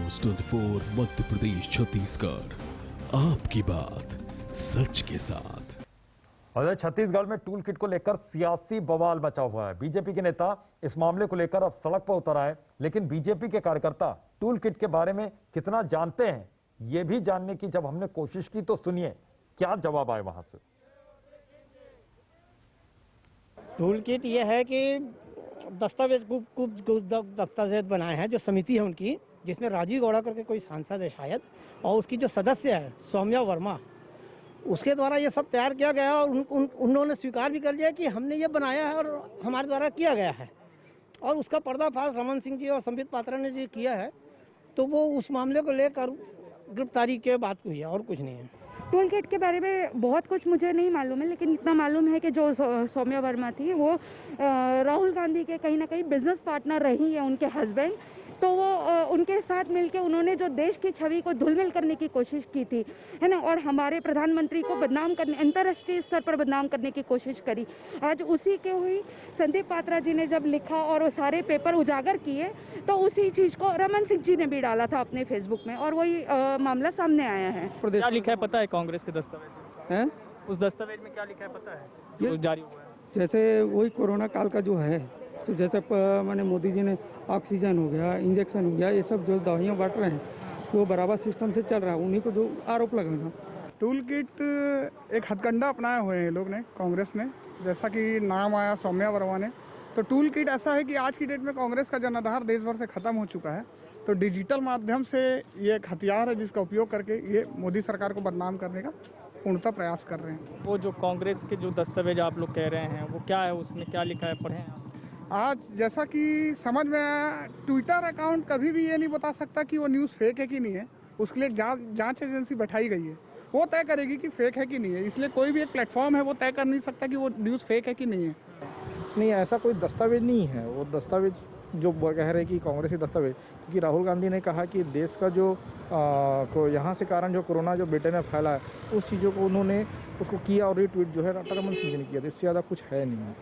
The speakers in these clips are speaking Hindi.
न्यूज़ 24 मध्य प्रदेश छत्तीसगढ़, आपकी बात सच के साथ। और छत्तीसगढ़ में टूल किट को लेकर सियासी बवाल मचा हुआ है। बीजेपी के नेता इस मामले को लेकर अब सड़क पर उतर आए, लेकिन बीजेपी के कार्यकर्ता टूल किट के बारे में कितना जानते हैं, ये भी जानने की जब हमने कोशिश की तो सुनिए क्या जवाब आए वहां से। टूल किट ये है कि दस्तावेज दस्तावेज बनाए हैं, जो समिति है उनकी, जिसमें राजीव गौड़ा करके कोई सांसद है शायद, और उसकी जो सदस्य है सौम्या वर्मा, उसके द्वारा ये सब तैयार किया गया और उन्होंने स्वीकार भी कर लिया कि हमने ये बनाया है और हमारे द्वारा किया गया है। और उसका पर्दाफाश रमन सिंह जी और संबित पात्रा ने जी किया है, तो वो उस मामले को लेकर गिरफ्तारी के बात हुई है और कुछ नहीं है। टूल किट के बारे में बहुत कुछ मुझे नहीं मालूम है, लेकिन इतना मालूम है कि जो सौम्या वर्मा थी वो राहुल गांधी के कहीं ना कहीं बिजनेस पार्टनर रही है, उनके हस्बैंड। तो वो उनके साथ मिलके उन्होंने जो देश की छवि को धूलमिल करने की कोशिश की थी, है ना, और हमारे प्रधानमंत्री को बदनाम करने, अंतर्राष्ट्रीय स्तर पर बदनाम करने की कोशिश करी। आज उसी के हुई संदीप पात्रा जी ने जब लिखा और वो सारे पेपर उजागर किए, तो उसी चीज़ को रमन सिंह जी ने भी डाला था अपने फेसबुक में, और वही मामला सामने आया है। क्या लिखा है पता है कांग्रेस के दस्तावेज में? उस दस्तावेज में क्या लिखा है पता है जो जारी हुआ है? जैसे वही कोरोना काल का जो है, तो जैसे माने मोदी जी ने ऑक्सीजन हो गया, इंजेक्शन हो गया, ये सब जो दवाइयाँ बांट रहे हैं वो बराबर सिस्टम से चल रहा है, उन्हीं को जो आरोप लगाना। टूल किट एक हथकंडा अपनाए हुए हैं लोग ने, कांग्रेस ने, जैसा कि नाम आया सौम्या वर्मा ने। तो टूल किट ऐसा है कि आज की डेट में कांग्रेस का जनाधार देश भर से ख़त्म हो चुका है, तो डिजिटल माध्यम से ये एक हथियार है जिसका उपयोग करके ये मोदी सरकार को बदनाम करने का पूर्णतः प्रयास कर रहे हैं। वो जो कांग्रेस के जो दस्तावेज आप लोग कह रहे हैं वो क्या है, उसमें क्या लिखा है, पढ़े हैं आप? आज जैसा कि समझ में आया, ट्विटर अकाउंट कभी भी ये नहीं बता सकता कि वो न्यूज़ फेक है कि नहीं है। उसके लिए जांच एजेंसी बैठाई गई है, वो तय करेगी कि फेक है कि नहीं है। इसलिए कोई भी एक प्लेटफॉर्म है वो तय कर नहीं सकता कि वो न्यूज़ फेक है कि नहीं है। नहीं, ऐसा कोई दस्तावेज नहीं है। वो दस्तावेज जो कह रहे हैं कि कांग्रेसी दस्तावेज, क्योंकि राहुल गांधी ने कहा कि देश का जो यहाँ से कारण जो कोरोना जो ब्रिटेन में फैला है, उस चीज़ों को उन्होंने उसको किया, और रिट्वीट जो है रमन सिंह ने किया। तो इससे ज़्यादा कुछ है नहीं।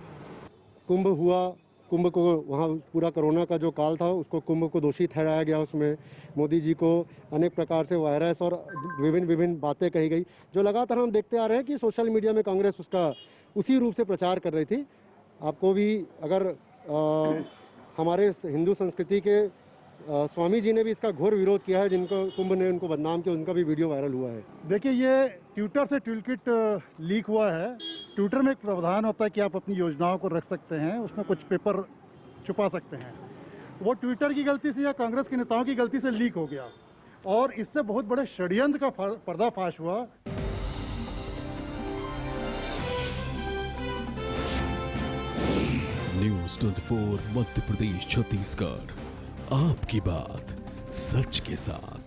कुंभ हुआ, कुंभ को वहाँ पूरा कोरोना का जो काल था उसको कुंभ को दोषी ठहराया गया। उसमें मोदी जी को अनेक प्रकार से वायरस और विभिन्न बातें कही गई, जो लगातार हम देखते आ रहे हैं कि सोशल मीडिया में कांग्रेस उसका उसी रूप से प्रचार कर रही थी। आपको भी अगर हमारे हिंदू संस्कृति के स्वामी जी ने भी इसका घोर विरोध किया है, जिनको कुंभ ने उनको बदनाम किया, उनका भी वीडियो वायरल हुआ है। देखिए, ये ट्विटर से टूल किट लीक हुआ है। ट्विटर में एक प्रावधान होता है कि आप अपनी योजनाओं को रख सकते हैं, उसमें कुछ पेपर छुपा सकते हैं। वो ट्विटर की गलती से या कांग्रेस के नेताओं की गलती से लीक हो गया, और इससे बहुत बड़े षड्यंत्र का पर्दाफाश हुआ। न्यूज़ 24 मध्य प्रदेश छत्तीसगढ़, आपकी बात सच के साथ।